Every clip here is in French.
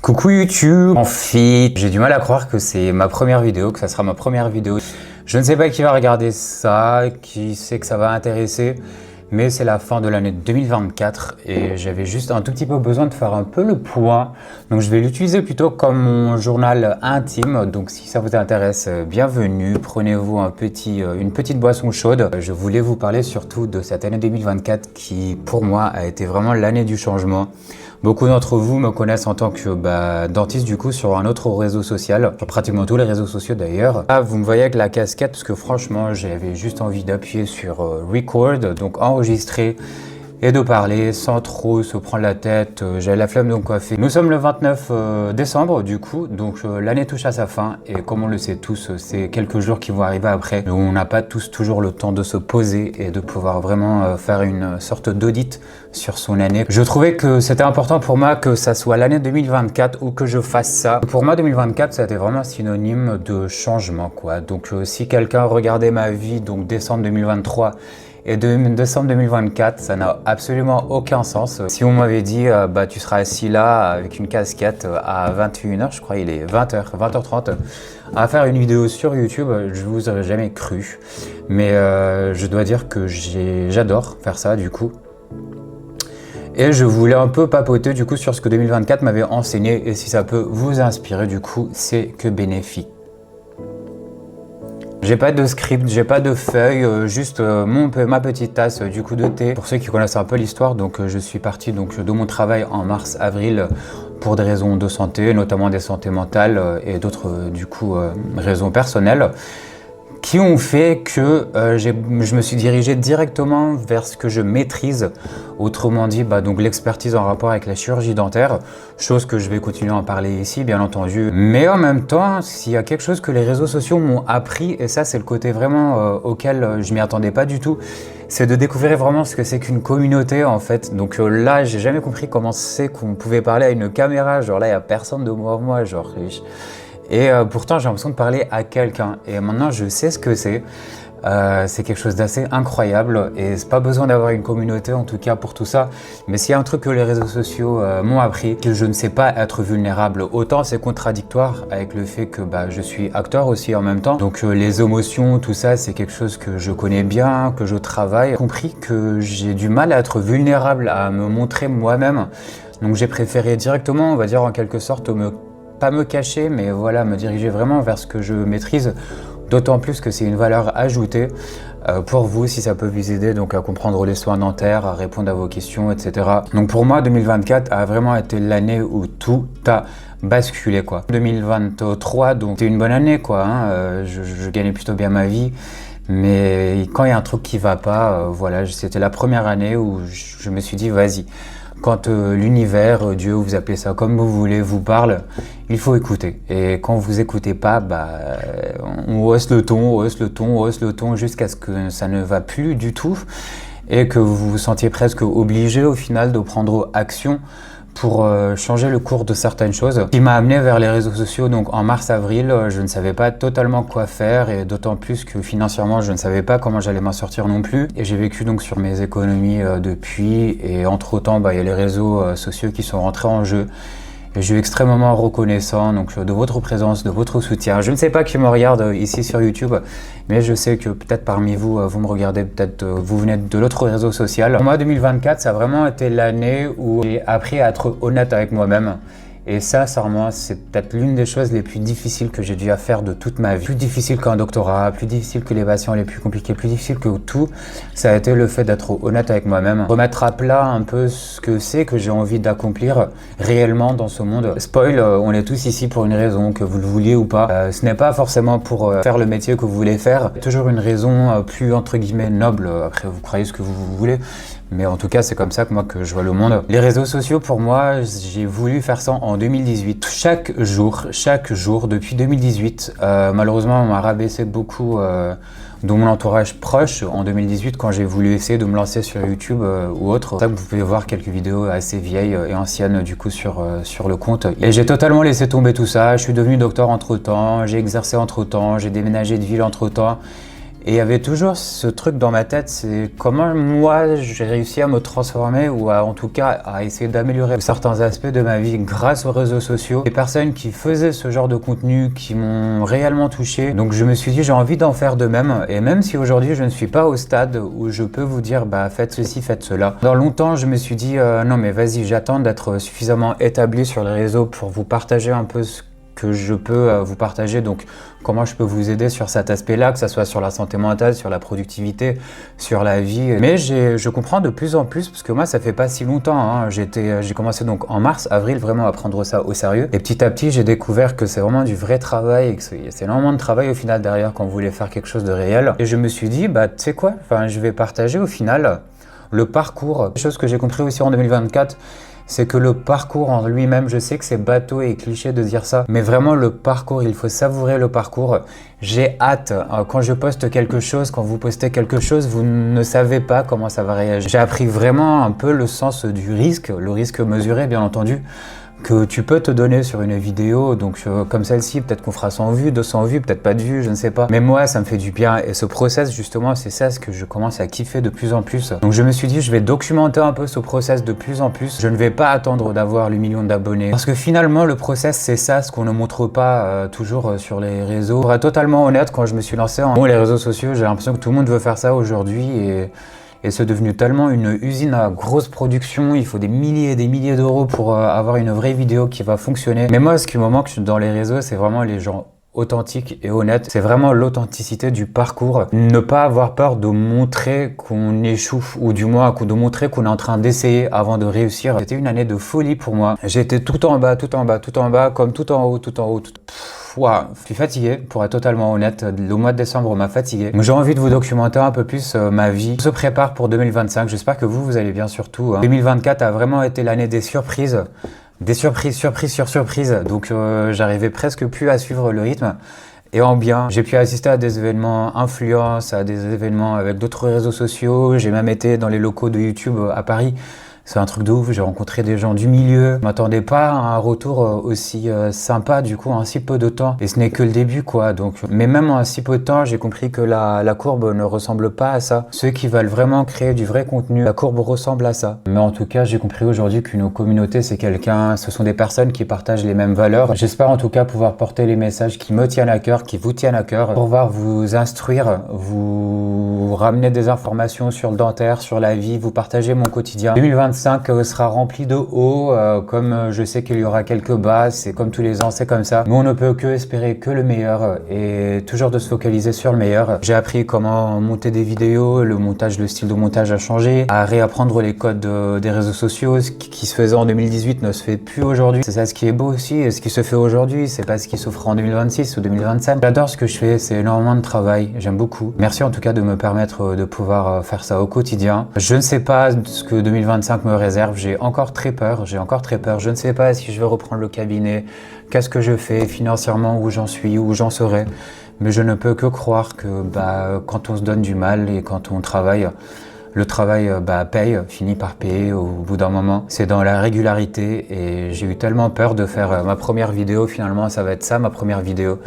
Coucou YouTube, en fait, j'ai du mal à croire que c'est ma première vidéo, que ça sera ma première vidéo. Je ne sais pas qui va regarder ça, qui sait que ça va intéresser, mais c'est la fin de l'année 2024 et j'avais juste un tout petit peu besoin de faire un peu le point. Donc je vais l'utiliser plutôt comme mon journal intime. Donc si ça vous intéresse, bienvenue. Prenez-vous une petite boisson chaude. Je voulais vous parler surtout de cette année 2024 qui, pour moi, a été vraiment l'année du changement. Beaucoup d'entre vous me connaissent en tant que dentiste du coup sur un autre réseau social, sur pratiquement tous les réseaux sociaux d'ailleurs. Là, vous me voyez avec la casquette parce que franchement, j'avais juste envie d'appuyer sur record, donc enregistrer et de parler sans trop se prendre la tête. J'avais la flemme de me coiffer. Nous sommes le 29 décembre du coup, donc l'année touche à sa fin et comme on le sait tous, c'est quelques jours qui vont arriver après. Donc, on n'a pas tous toujours le temps de se poser et de pouvoir vraiment faire une sorte d'audit sur son année. Je trouvais que c'était important pour moi que ça soit l'année 2024 ou que je fasse ça. Pour moi 2024 ça a été vraiment synonyme de changement quoi. Donc si quelqu'un regardait ma vie donc décembre 2023 et de décembre 2024, ça n'a absolument aucun sens. Si on m'avait dit tu seras assis là avec une casquette à 21h, je crois il est 20h, 20h30, à faire une vidéo sur YouTube, je vous aurais jamais cru. Mais je dois dire que j'adore faire ça du coup. Et je voulais un peu papoter du coup sur ce que 2024 m'avait enseigné et si ça peut vous inspirer du coup, c'est que bénéfique. J'ai pas de script, j'ai pas de feuille, juste ma petite tasse du coup de thé. Pour ceux qui connaissent un peu l'histoire, donc je suis parti donc de mon travail en mars-avril pour des raisons de santé, notamment des santé mentales et d'autres raisons personnelles, qui ont fait que je me suis dirigé directement vers ce que je maîtrise, autrement dit donc l'expertise en rapport avec la chirurgie dentaire, chose que je vais continuer à en parler ici bien entendu. Mais en même temps, s'il y a quelque chose que les réseaux sociaux m'ont appris, et ça c'est le côté vraiment auquel je m'y attendais pas du tout, c'est de découvrir vraiment ce que c'est qu'une communauté en fait. Donc là, j'ai jamais compris comment c'est qu'on pouvait parler à une caméra, genre là il y a personne de moi, genre... Et pourtant, j'ai l'impression de parler à quelqu'un. Et maintenant, je sais ce que c'est. C'est quelque chose d'assez incroyable. Et c'est pas besoin d'avoir une communauté, en tout cas, pour tout ça. Mais s'il y a un truc que les réseaux sociaux m'ont appris, que je ne sais pas être vulnérable, autant c'est contradictoire avec le fait que je suis acteur aussi en même temps. Donc les émotions, tout ça, c'est quelque chose que je connais bien, que je travaille. J'ai compris que j'ai du mal à être vulnérable, à me montrer moi-même. Donc j'ai préféré directement, on va dire en quelque sorte, pas me cacher, mais voilà, me diriger vraiment vers ce que je maîtrise, d'autant plus que c'est une valeur ajoutée pour vous, si ça peut vous aider donc à comprendre les soins dentaires, à répondre à vos questions, etc. Donc pour moi, 2024 a vraiment été l'année où tout a basculé quoi. 2023, donc c'était une bonne année quoi, hein, je gagnais plutôt bien ma vie. Mais quand il y a un truc qui va pas, voilà, c'était la première année où je me suis dit vas-y. Quand l'univers, Dieu, vous appelez ça comme vous voulez, vous parle, il faut écouter. Et quand vous écoutez pas, on hausse le ton, on hausse le ton, on hausse le ton jusqu'à ce que ça ne va plus du tout et que vous vous sentiez presque obligé au final de prendre action pour changer le cours de certaines choses. Ce qui m'a amené vers les réseaux sociaux, donc en mars-avril, je ne savais pas totalement quoi faire et d'autant plus que financièrement, je ne savais pas comment j'allais m'en sortir non plus. Et j'ai vécu donc sur mes économies depuis et entre-temps, il y a les réseaux sociaux qui sont rentrés en jeu. Je suis extrêmement reconnaissant donc, de votre présence, de votre soutien. Je ne sais pas qui me regarde ici sur YouTube, mais je sais que peut-être parmi vous, vous me regardez, peut-être vous venez de l'autre réseau social. Pour moi, 2024, ça a vraiment été l'année où j'ai appris à être honnête avec moi-même. Et ça, moi, c'est peut-être l'une des choses les plus difficiles que j'ai dû faire de toute ma vie. Plus difficile qu'un doctorat, plus difficile que les patients les plus compliqués, plus difficile que tout, ça a été le fait d'être honnête avec moi-même. Remettre à plat un peu ce que c'est que j'ai envie d'accomplir réellement dans ce monde. Spoil, on est tous ici pour une raison, que vous le vouliez ou pas. Ce n'est pas forcément pour faire le métier que vous voulez faire. Toujours une raison plus entre guillemets noble. Après, vous croyez ce que vous voulez. Mais en tout cas, c'est comme ça que moi que je vois le monde. Les réseaux sociaux, pour moi, j'ai voulu faire ça en 2018. Chaque jour, depuis 2018, malheureusement, on m'a rabaissé beaucoup de mon entourage proche en 2018 quand j'ai voulu essayer de me lancer sur YouTube ou autre. C'est ça que vous pouvez voir quelques vidéos assez vieilles et anciennes du coup sur le compte. Et j'ai totalement laissé tomber tout ça. Je suis devenu docteur entre-temps, j'ai exercé entre-temps, j'ai déménagé de ville entre-temps. Et il y avait toujours ce truc dans ma tête, c'est comment moi j'ai réussi à me transformer ou en tout cas à essayer d'améliorer certains aspects de ma vie grâce aux réseaux sociaux. Les personnes qui faisaient ce genre de contenu qui m'ont réellement touché. Donc je me suis dit j'ai envie d'en faire de même. Et même si aujourd'hui je ne suis pas au stade où je peux vous dire bah faites ceci, faites cela. Dans longtemps je me suis dit non mais vas-y, j'attends d'être suffisamment établi sur les réseaux pour vous partager un peu ce que je peux vous partager, donc comment je peux vous aider sur cet aspect-là, que ce soit sur la santé mentale, sur la productivité, sur la vie. Mais je comprends de plus en plus, parce que moi ça fait pas si longtemps, hein. J'ai commencé donc en mars, avril vraiment à prendre ça au sérieux. Et petit à petit j'ai découvert que c'est vraiment du vrai travail, et que c'est énormément de travail au final derrière quand vous voulez faire quelque chose de réel. Et je me suis dit, bah tu sais quoi, enfin, je vais partager au final le parcours. Chose que j'ai compris aussi en 2024, c'est que le parcours en lui-même, je sais que c'est bateau et cliché de dire ça, mais vraiment le parcours, il faut savourer le parcours. J'ai hâte, quand je poste quelque chose, quand vous postez quelque chose, vous ne savez pas comment ça va réagir. J'ai appris vraiment un peu le sens du risque, le risque mesuré bien entendu, que tu peux te donner sur une vidéo, donc comme celle-ci, peut-être qu'on fera 100 vues, 200 vues, peut-être pas de vues, je ne sais pas. Mais moi, ça me fait du bien et ce process, justement, c'est ça ce que je commence à kiffer de plus en plus. Donc je me suis dit, je vais documenter un peu ce process de plus en plus. Je ne vais pas attendre d'avoir le million d'abonnés. Parce que finalement, le process, c'est ça, ce qu'on ne montre pas toujours sur les réseaux. Pour être totalement honnête, quand je me suis lancé les réseaux sociaux, j'ai l'impression que tout le monde veut faire ça aujourd'hui et c'est devenu tellement une usine à grosse production, il faut des milliers et des milliers d'euros pour avoir une vraie vidéo qui va fonctionner. Mais moi, ce qui me manque dans les réseaux, c'est vraiment les gens authentiques et honnêtes. C'est vraiment l'authenticité du parcours. Ne pas avoir peur de montrer qu'on échoue, ou du moins de montrer qu'on est en train d'essayer avant de réussir. C'était une année de folie pour moi. J'étais tout en bas, tout en bas, tout en bas, comme tout en haut, tout en haut. Wow, je suis fatigué, pour être totalement honnête. Le mois de décembre m'a fatigué. J'ai envie de vous documenter un peu plus ma vie. On se prépare pour 2025. J'espère que vous allez bien surtout. 2024 a vraiment été l'année des surprises. Des surprises, surprises sur surprises. Donc j'arrivais presque plus à suivre le rythme. Et en bien, j'ai pu assister à des événements influence, à des événements avec d'autres réseaux sociaux. J'ai même été dans les locaux de YouTube à Paris. C'est un truc de ouf, j'ai rencontré des gens du milieu. Je m'attendais pas à un retour aussi sympa du coup en si peu de temps. Et ce n'est que le début quoi. Donc, mais même en si peu de temps, j'ai compris que la courbe ne ressemble pas à ça. Ceux qui veulent vraiment créer du vrai contenu, la courbe ressemble à ça. Mais en tout cas, j'ai compris aujourd'hui qu'une communauté, ce sont des personnes qui partagent les mêmes valeurs. J'espère en tout cas pouvoir porter les messages qui me tiennent à cœur, qui vous tiennent à cœur, pour pouvoir vous instruire, vous ramener des informations sur le dentaire, sur la vie, vous partager mon quotidien. 2025 sera rempli de hauts, comme je sais qu'il y aura quelques bas, c'est comme tous les ans, c'est comme ça. Mais on ne peut que espérer que le meilleur et toujours de se focaliser sur le meilleur. J'ai appris comment monter des vidéos, le style de montage a changé, à réapprendre les codes des réseaux sociaux. Ce qui se faisait en 2018 ne se fait plus aujourd'hui. C'est ça ce qui est beau aussi, et ce qui se fait aujourd'hui, c'est pas ce qui se fera en 2026 ou 2027. J'adore ce que je fais, c'est énormément de travail, j'aime beaucoup. Merci en tout cas de me permettre de pouvoir faire ça au quotidien. Je ne sais pas ce que 2025 me réserve, j'ai encore très peur, je ne sais pas si je vais reprendre le cabinet, qu'est-ce que je fais financièrement, où j'en suis, où j'en serai, mais je ne peux que croire que quand on se donne du mal et quand on travaille, le travail paye, finit par payer au bout d'un moment. C'est dans la régularité et j'ai eu tellement peur de faire ma première vidéo, finalement ça va être ça ma première vidéo.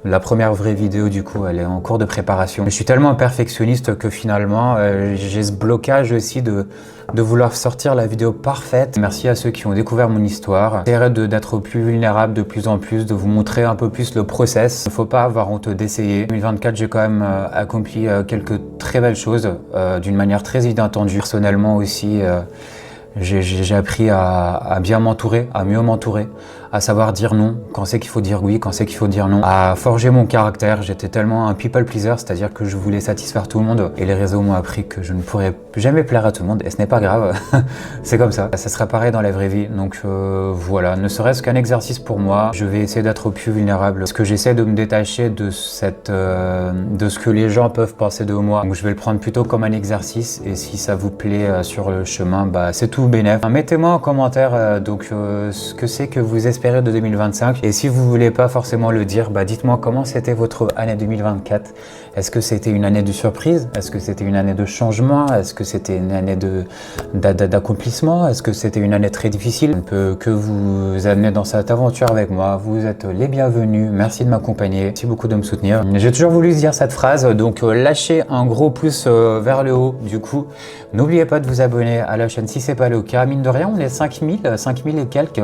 La première vraie vidéo, du coup, elle est en cours de préparation. Je suis tellement perfectionniste que finalement, j'ai ce blocage aussi de vouloir sortir la vidéo parfaite. Merci à ceux qui ont découvert mon histoire. J'essaierai d'être plus vulnérable de plus en plus, de vous montrer un peu plus le process. Il ne faut pas avoir honte d'essayer. En 2024, j'ai quand même accompli quelques très belles choses d'une manière très inattendue. Personnellement aussi, j'ai appris à bien m'entourer, à mieux m'entourer, à savoir dire non quand c'est qu'il faut dire oui, quand c'est qu'il faut dire non, à forger mon caractère. J'étais tellement un people pleaser, c'est-à-dire que je voulais satisfaire tout le monde et les réseaux m'ont appris que je ne pourrais jamais plaire à tout le monde et ce n'est pas grave, c'est comme ça. Ça sera pareil dans la vraie vie, donc voilà, ne serait-ce qu'un exercice pour moi. Je vais essayer d'être plus vulnérable parce que j'essaie de me détacher de ce que les gens peuvent penser de moi. Donc je vais le prendre plutôt comme un exercice et si ça vous plaît sur le chemin, c'est tout bénef. Mettez-moi en commentaire ce que c'est que vous espérez de 2025 et si vous voulez pas forcément le dire, dites-moi comment c'était votre année 2024 Est-ce que c'était une année de surprise? Est-ce que c'était une année de changement? Est-ce que c'était une année d'accomplissement? Est-ce que c'était une année très difficile? Je ne peux que vous amener dans cette aventure avec moi. Vous êtes les bienvenus. Merci de m'accompagner. Merci beaucoup de me soutenir. J'ai toujours voulu dire cette phrase, donc lâchez un gros pouce vers le haut. Du coup, n'oubliez pas de vous abonner à la chaîne si c'est pas le cas. Mine de rien, on est 5000 et quelques,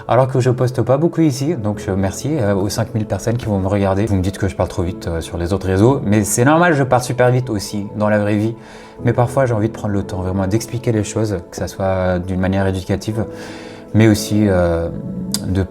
alors que je poste pas beaucoup ici. Donc merci aux 5000 personnes qui vont me regarder. Vous me dites que je parle trop vite sur les autres réseaux, mais c'est normal, je parle super vite aussi dans la vraie vie. Mais parfois, j'ai envie de prendre le temps vraiment d'expliquer les choses, que ça soit d'une manière éducative, mais aussi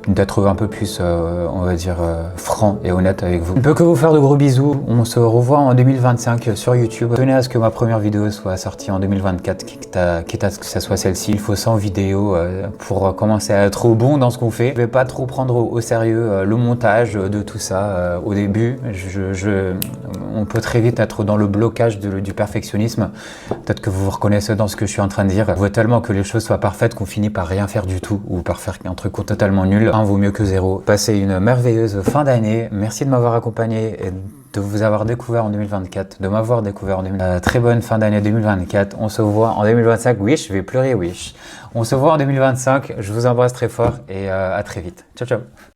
d'être un peu plus, on va dire, franc et honnête avec vous. Je ne peux que vous faire de gros bisous. On se revoit en 2025 sur YouTube. Tenez à ce que ma première vidéo soit sortie en 2024, quitte à ce que ça soit celle-ci. Il faut 100 vidéos pour commencer à être bon dans ce qu'on fait. Je vais pas trop prendre au sérieux le montage de tout ça au début. On peut très vite être dans le blocage du perfectionnisme. Peut-être que vous vous reconnaissez dans ce que je suis en train de dire. Je vois tellement que les choses soient parfaites qu'on finit par rien faire du tout ou par faire un truc totalement nul. Un vaut mieux que zéro. Passez une merveilleuse fin d'année. Merci de m'avoir accompagné et de vous avoir découvert en 2024, de m'avoir découvert en 2024. Très bonne fin d'année 2024. On se voit en 2025. Wish, je vais pleurer, wish. On se voit en 2025. Je vous embrasse très fort et à très vite. Ciao, ciao.